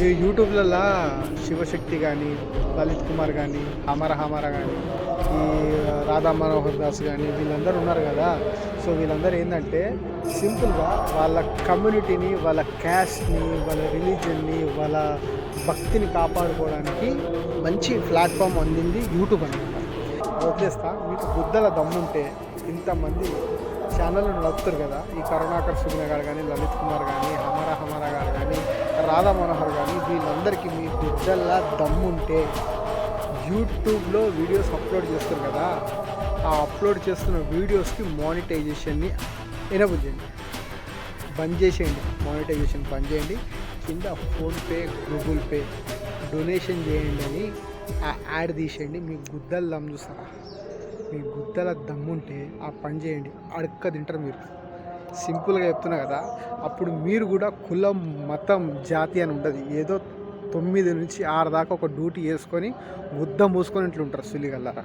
ఈ యూట్యూబ్‌లల్లా శివశక్తి గానీ, లలిత్ కుమార్ గానీ, హమర హమర గానీ, ఈ రాధా మనోహర్ దాస్ గానీ వీళ్ళందరూ ఉన్నారు గదా! సో, వీళ్ళందరూ ఏందంటే సింపుల్‌గా వాళ్ళ కమ్యూనిటీని, వాళ్ళ క్యాస్ట్‌ని, వాళ్ళ రిలీజియన్‌ని, వాళ్ళ భక్తిని కాపాడుకోవడానికి మంచి ప్లాట్‌ఫార్మ్ అందింది యూట్యూబ్ అనమాట. వదిలేస్తా. మీకు గుద్దల దమ్ముంటే ఇంతమంది ఛానల్‌లు నడుపుతారు గదా! ఈ కరుణాకర్ సుగుణ గారు గానీ, లలిత్ కుమార్ గానీ, హమర హమర గారు గానీ, రాధా మనోహర్ గానీ వీళ్ళందరికీ మీ గుద్దల్లా దమ్ముంటే యూట్యూబ్‌లో వీడియోస్ అప్‌లోడ్ చేస్తారు కదా! ఆ అప్‌లోడ్ చేస్తున్న వీడియోస్‌కి మానిటైజేషన్‌ని ఎనేబుల్ చేయండి. బంద్ చేసేయండి. మానిటైజేషన్ బంద్ చేయండి. కింద ఫోన్‌పే, గూగుల్ పే డొనేషన్ చేయండి అని ఆ యాడ్ తీసేయండి. మీ గుద్దల దమ్ము చూస్తారా? మీ గుద్దల దమ్ముంటే ఆ పని చేయండి. అడక్క తింటారు మీరు. సింపుల్‌గా చెప్తున్నా కదా! అప్పుడు మీరు కూడా కులం, మతం, జాతి అని ఉండదు. ఏదో 9 నుంచి 6 దాకా ఒక డ్యూటీ చేసుకొని గుద్ద మూసుకొని ఇంట్లో ఉంటారు సుల్లిగల్లారా.